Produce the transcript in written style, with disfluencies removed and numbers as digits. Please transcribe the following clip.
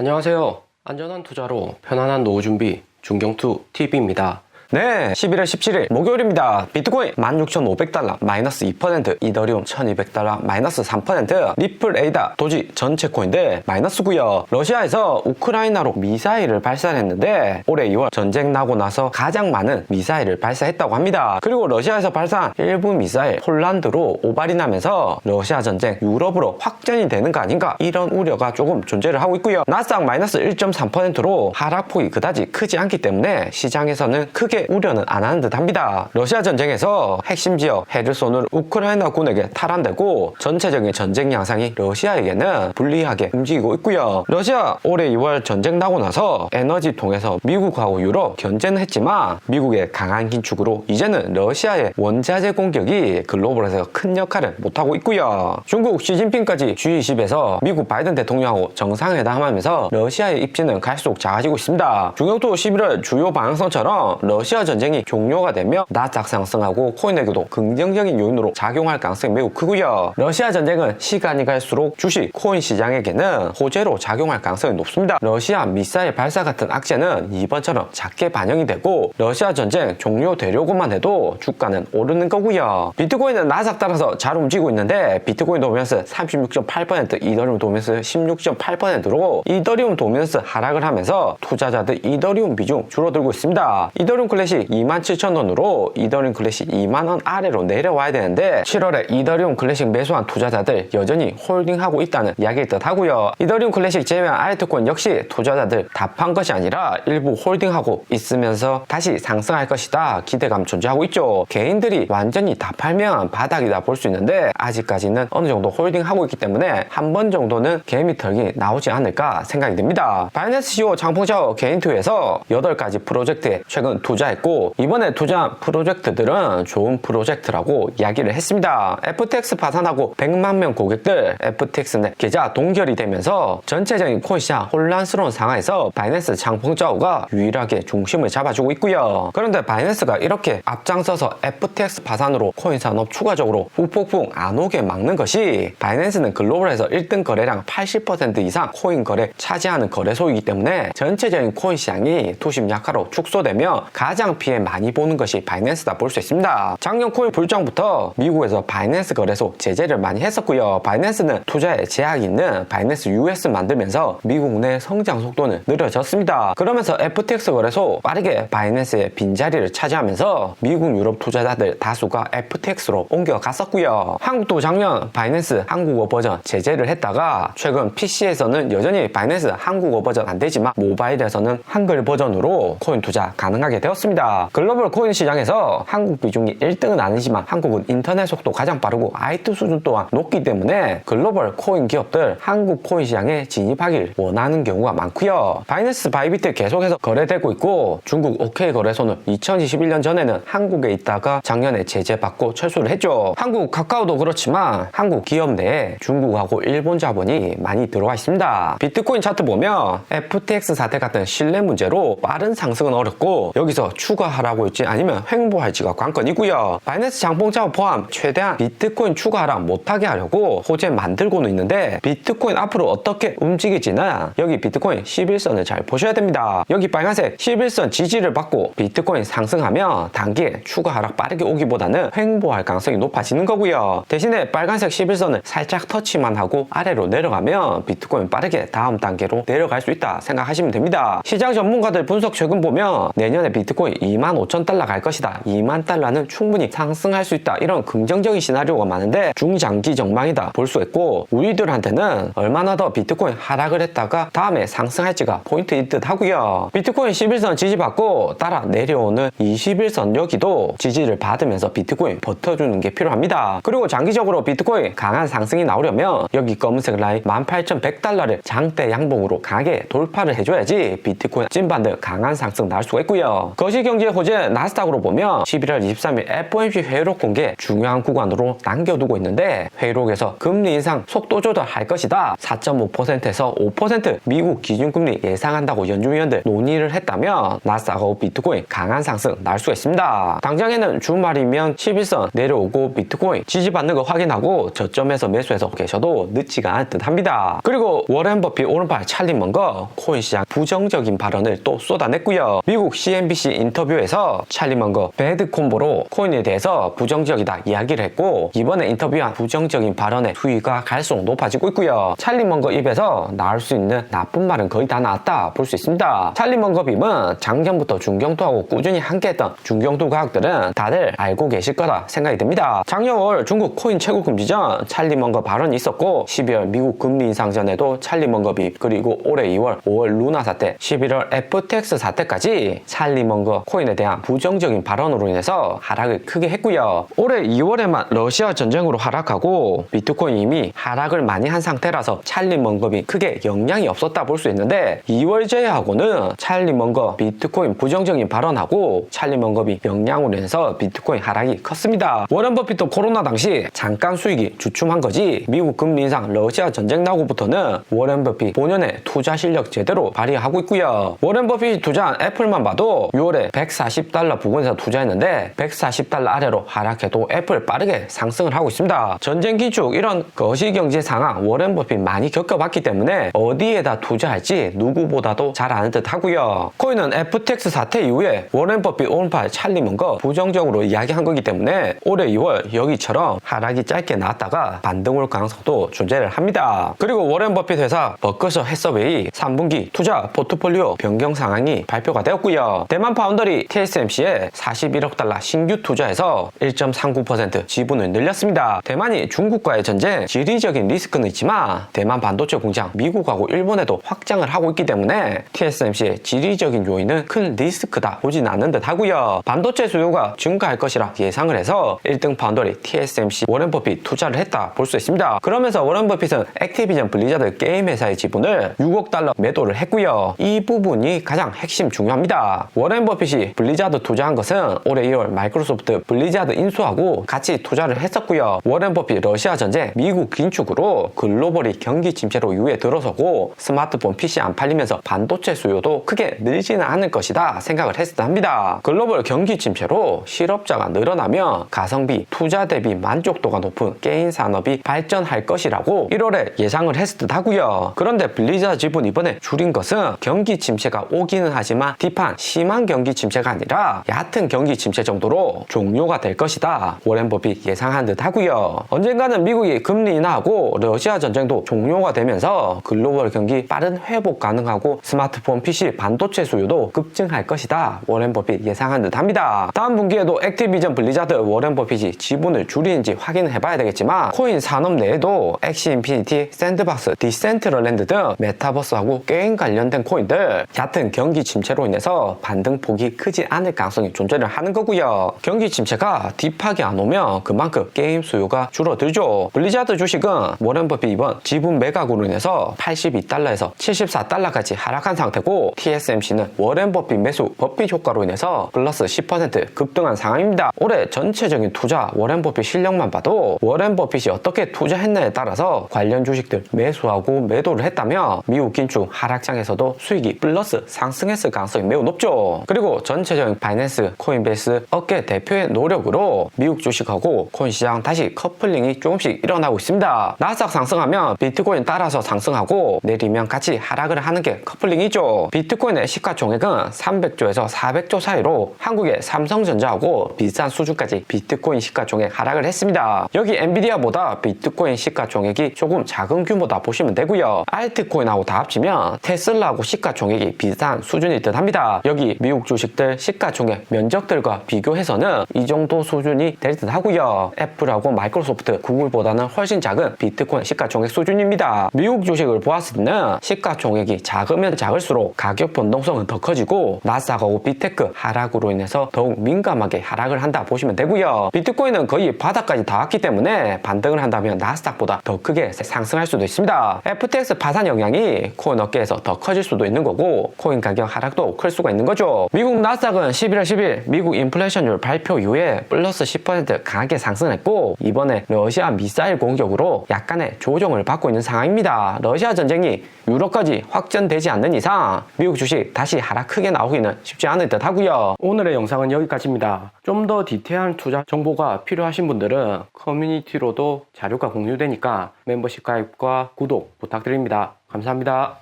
안녕하세요. 안전한 투자로 편안한 노후 준비 중경투 TV입니다. 네, 11월 17일 목요일입니다. 비트코인 16,500달러 마이너스 2%, 이더리움 1,200달러 마이너스 3%, 리플, 에이다, 도지 전체 코인들 마이너스고요. 러시아에서 우크라이나로 미사일을 발사했는데 올해 2월 전쟁 나고 나서 가장 많은 미사일을 발사했다고 합니다. 그리고 러시아에서 발사한 일부 미사일 폴란드로 오발이 나면서 러시아 전쟁 유럽으로 확전이 되는 거 아닌가, 이런 우려가 조금 존재를 하고 있고요. 나스닥 마이너스 1.3%로 하락폭이 그다지 크지 않기 때문에 시장에서는 크게 우려는 안 하는 듯 합니다. 러시아 전쟁에서 핵심 지역 헤르손을 우크라이나군에게 탈환되고 전체적인 전쟁 양상이 러시아에게는 불리하게 움직이고 있고요. 러시아 올해 2월 전쟁 나고 나서 에너지 통해서 미국하고 유럽 견제는 했지만 미국의 강한 긴축으로 이제는 러시아의 원자재 공격이 글로벌에서 큰 역할을 못하고 있고요. 중국 시진핑까지 G20에서 미국 바이든 대통령하고 정상회담하면서 러시아의 입지는 갈수록 작아지고 있습니다. 중경투 11월 주요 방향성처럼 러시아 전쟁이 종료가 되면 나스닥 상승하고 코인에게도 긍정적인 요인으로 작용할 가능성이 매우 크고요. 러시아 전쟁은 시간이 갈수록 주식, 코인 시장에게는 호재로 작용할 가능성이 높습니다. 러시아 미사일 발사 같은 악재는 이번처럼 작게 반영이 되고 러시아 전쟁 종료되려고만 해도 주가는 오르는 거고요. 비트코인은 나스닥 따라서 잘 움직이고 있는데 비트코인 도미넌스 36.8%, 이더리움 도미넌스 16.8%로 이더리움 도미넌스 하락을 하면서 투자자들 이더리움 비중 줄어들고 있습니다. 이더리움 클래식 27,000원으로 이더리움 클래식 2만원 아래로 내려와야 되는데 7월에 이더리움 클래식 매수한 투자자들 여전히 홀딩하고 있다는 이야기일 듯 하고요. 이더리움 클래식 제외한 알트코인 역시 투자자들 다 판 것이 아니라 일부 홀딩하고 있으면서 다시 상승할 것이다 기대감 존재하고 있죠. 개인들이 완전히 다 팔면 바닥이다 볼 수 있는데 아직까지는 어느 정도 홀딩하고 있기 때문에 한 번 정도는 개미 털기 나오지 않을까 생각이 듭니다. 바이낸스 CEO 장풍샤오 개인 투에서 8가지 프로젝트에 최근 투자했고 이번에 투자한 프로젝트들은 좋은 프로젝트라고 이야기를 했습니다. FTX 파산하고 100만 명 고객들 FTX 내 계좌 동결이 되면서 전체적인 코인 시장 혼란스러운 상황에서 바이낸스 장풍짜오가 유일하게 중심을 잡아주고 있고요. 그런데 바이낸스가 이렇게 앞장서서 FTX 파산으로 코인 산업 추가적으로 후폭풍 안 오게 막는 것이 바이낸스는 글로벌에서 1등 거래량 80% 이상 코인 거래 차지하는 거래소이기 때문에 전체적인 코인 시장이 투심 약화로 축소되며 가장 피해 많이 보는 것이 바이낸스다 볼 수 있습니다. 작년 코인 불장부터 미국에서 바이낸스 거래소 제재를 많이 했었고요. 바이낸스는 투자에 제약이 있는 바이낸스 US 만들면서 미국 내 성장 속도는 느려졌습니다. 그러면서 FTX 거래소 빠르게 바이낸스의 빈자리를 차지하면서 미국 유럽 투자자들 다수가 FTX로 옮겨갔었고요. 한국도 작년 바이낸스 한국어 버전 제재를 했다가 최근 PC에서는 여전히 바이낸스 한국어 버전 안 되지만 모바일에서는 한글 버전으로 코인 투자 가능하게 되었습니다. 글로벌 코인 시장에서 한국 비중이 1등은 아니지만 한국은 인터넷 속도 가장 빠르고 IT 수준 또한 높기 때문에 글로벌 코인 기업들 한국 코인 시장에 진입하길 원하는 경우가 많고요. 바이낸스 바이비트 계속해서 거래되고 있고 중국 OK 거래소는 2021년 전에는 한국에 있다가 작년에 제재받고 철수를 했죠. 한국 카카오도 그렇지만 한국 기업 내에 중국하고 일본 자본이 많이 들어와 있습니다. 비트코인 차트 보면 FTX 사태 같은 신뢰 문제로 빠른 상승은 어렵고 여기서 추가하라고 할지 아니면 횡보할지가 관건이고요. 바이낸스 장풍차오 포함 최대한 비트코인 추가 하락 못하게 하려고 호재 만들고는 있는데 비트코인 앞으로 어떻게 움직일지는 여기 비트코인 11선을 잘 보셔야 됩니다. 여기 빨간색 11선 지지를 받고 비트코인 상승하면 단기에 추가 하락 빠르게 오기보다는 횡보할 가능성이 높아지는 거고요. 대신에 빨간색 11선을 살짝 터치만 하고 아래로 내려가면 비트코인 빠르게 다음 단계로 내려갈 수 있다 생각하시면 됩니다. 시장 전문가들 분석 최근 보면 내년에 비트코인 25,000달러 갈 것이다, 2만 달러는 충분히 상승할 수 있다, 이런 긍정적인 시나리오가 많은데 중장기 전망이다 볼 수 있고 우리들한테는 얼마나 더 비트코인 하락을 했다가 다음에 상승할지가 포인트일 듯 하고요. 비트코인 11선 지지받고 따라 내려오는 21선 여기도 지지를 받으면서 비트코인 버텨주는 게 필요합니다. 그리고 장기적으로 비트코인 강한 상승이 나오려면 여기 검은색 라인 18,100달러를 장대 양봉으로 강하게 돌파를 해줘야지 비트코인 찐반등 강한 상승 나올 수가 있고요. 그 러시 경제 호재 나스닥으로 보면 11월 23일 FOMC 회의록 공개 중요한 구간으로 남겨두고 있는데 회의록에서 금리 인상 속도 조절할 것이다. 4.5%에서 5% 미국 기준금리 예상한다고 연준위원들 논의를 했다면 나스닥하고 비트코인 강한 상승 날 수가 있습니다. 당장에는 주말이면 11선 내려오고 비트코인 지지받는 거 확인하고 저점에서 매수해서 계셔도 늦지가 않을 듯 합니다. 그리고 워렌 버핏 오른팔 찰리 먼거 코인 시장 부정적인 발언을 또 쏟아냈고요. 미국 CNBC 인터뷰에서 찰리 먼거 배드 콤보로 코인에 대해서 부정적이다 이야기를 했고 이번에 인터뷰한 부정적인 발언의 수위가 갈수록 높아지고 있고요. 찰리 먼거 입에서 나올 수 있는 나쁜 말은 거의 다 나왔다 볼 수 있습니다. 찰리 먼거 빔은 작년부터 중경투하고 꾸준히 함께했던 중경투 과학들은 다들 알고 계실 거라 생각이 듭니다. 작년 5월 중국 코인 채굴 금지 전 찰리 먼거 발언이 있었고 12월 미국 금리 인상 전에도 찰리 먼거 빔 그리고 올해 2월 5월 루나 사태 11월 FTX 사태까지 찰리 먼거 코인에 대한 부정적인 발언으로 인해서 하락을 크게 했고요. 올해 2월에만 러시아 전쟁으로 하락하고 비트코인 이미 하락을 많이 한 상태라서 찰리 먼거 빔 크게 영향이 없었다 볼 수 있는데 2월 제외하고는 찰리 먼거 비트코인 부정적인 발언하고 찰리 먼거 빔 영향으로 인해서 비트코인 하락이 컸습니다. 워렌 버핏도 코로나 당시 잠깐 수익이 주춤한 거지 미국 금리 인상 러시아 전쟁 나고부터는 워렌 버핏 본연의 투자 실력 제대로 발휘하고 있고요. 워렌 버핏이 투자한 애플만 봐도 6월에 140달러 부근에서 투자했는데 140달러 아래로 하락해도 애플 빠르게 상승을 하고 있습니다. 전쟁 기축 이런 거시경제 상황 워렌 버핏 많이 겪어봤기 때문에 어디에다 투자할지 누구보다도 잘 아는 듯 하고요. 코인은 FTX 사태 이후에 워렌 버핏 오른팔 찰리 먼거 부정적으로 이야기한 거기 때문에 올해 2월 여기처럼 하락이 짧게 나왔다가 반등 올 가능성도 존재를 합니다. 그리고 워렌 버핏 회사 버크셔 해서웨이 3분기 투자 포트폴리오 변경 상황이 발표가 되었고요. 대만 파운더리 TSMC에 41억 달러 신규 투자해서 1.39% 지분을 늘렸습니다. 대만이 중국과의 전쟁 지리적인 리스크는 있지만 대만 반도체 공장 미국하고 일본에도 확장을 하고 있기 때문에 TSMC의 지리적인 요인은 큰 리스크다 보진 않는 듯 하고요. 반도체 수요가 증가할 것이라 예상을 해서 1등 파운더리 TSMC 워렌 버핏 투자를 했다 볼 수 있습니다. 그러면서 워렌 버핏은 액티비전 블리자드 게임 회사의 지분을 6억 달러 매도를 했고요. 이 부분이 가장 핵심 중요합니다. 워렌 버핏이 블리자드 투자한 것은 올해 2월 마이크로소프트 블리자드 인수하고 같이 투자를 했었고요. 워렌 버핏 러시아 전쟁 미국 긴축으로 글로벌이 경기 침체로 유에 들어서고 스마트폰 PC 안 팔리면서 반도체 수요도 크게 늘지는 않을 것이다 생각을 했을 합니다. 글로벌 경기 침체로 실업자가 늘어나면 가성비, 투자 대비 만족도가 높은 게임 산업이 발전할 것이라고 1월에 예상을 했을 듯 하고요. 그런데 블리자드 지분 이번에 줄인 것은 경기 침체가 오기는 하지만 딥한 심한 경기 침체가 아니라 얕은 경기 침체 정도로 종료가 될 것이다. 워렌 버핏 예상한 듯 하고요. 언젠가는 미국이 금리 인하하고 러시아 전쟁도 종료가 되면서 글로벌 경기 빠른 회복 가능하고 스마트폰 PC 반도체 수요도 급증할 것이다. 워렌 버핏 예상한 듯 합니다. 다음 분기에도 액티비전 블리자드 워렌 버핏이 지분을 줄이는지 확인을 해봐야 되겠지만 코인 산업 내에도 엑시 인피니티, 샌드박스, 디센트럴랜드 등 메타버스하고 게임 관련된 코인들 얕은 경기 침체로 인해서 반등폭이 크지 않을 가능성이 존재를 하는 거고요. 경기 침체가 딥하게 안 오면 그만큼 게임 수요가 줄어들죠. 블리자드 주식은 워렌 버핏 이번 지분 매각으로 인해서 82달러에서 74달러까지 하락한 상태고 TSMC는 워렌 버핏 매수 버핏 효과로 인해서 플러스 10% 급등한 상황입니다. 올해 전체적인 투자 워렌 버핏 실력만 봐도 워렌 버핏이 어떻게 투자했냐에 따라서 관련 주식들 매수하고 매도를 했다면 미국 긴축 하락장에서도 수익이 플러스 상승했을 가능성이 매우 높죠. 그리고 전체적인 바이낸스, 코인베이스 업계 대표의 노력으로 미국 주식하고 코인 시장 다시 커플링이 조금씩 일어나고 있습니다. 나스닥 상승하면 비트코인 따라서 상승하고 내리면 같이 하락을 하는 게 커플링이죠. 비트코인의 시가총액은 300조에서 400조 사이로 한국의 삼성전자하고 비슷한 수준까지 비트코인 시가총액 하락을 했습니다. 여기 엔비디아보다 비트코인 시가총액이 조금 작은 규모다 보시면 되고요. 알트코인하고 다 합치면 테슬라하고 시가총액이 비슷한 수준일 듯 합니다. 여기 미국 주식들 시가총액 면적들과 비교해서는 이 정도 수준이 될 듯 하고요. 애플하고 마이크로소프트, 구글보다는 훨씬 작은 비트코인 시가총액 수준입니다. 미국 주식을 보았을 때는 시가총액이 작으면 작을수록 가격 변동성은 더 커지고 나스닥하고 빅테크 하락으로 인해서 더욱 민감하게 하락을 한다 보시면 되고요. 비트코인은 거의 바닥까지 닿았기 때문에 반등을 한다면 나스닥보다 더 크게 상승할 수도 있습니다. FTX 파산 영향이 코인 업계에서 더 커질 수도 있는 거고 코인 가격 하락도 클 수가 있는 거죠. 미국 나스닥은 11월 10일 미국 인플레이션율 발표 이후에 플러스 10% 강하게 상승했고 이번에 러시아 미사일 공격으로 약간의 조정을 받고 있는 상황입니다. 러시아 전쟁이 유럽까지 확전되지 않는 이상 미국 주식 다시 하락 크게 나오기는 쉽지 않을 듯 하고요. 오늘의 영상은 여기까지입니다. 좀 더 디테일한 투자 정보가 필요하신 분들은 커뮤니티로도 자료가 공유되니까 멤버십 가입과 구독 부탁드립니다. 감사합니다.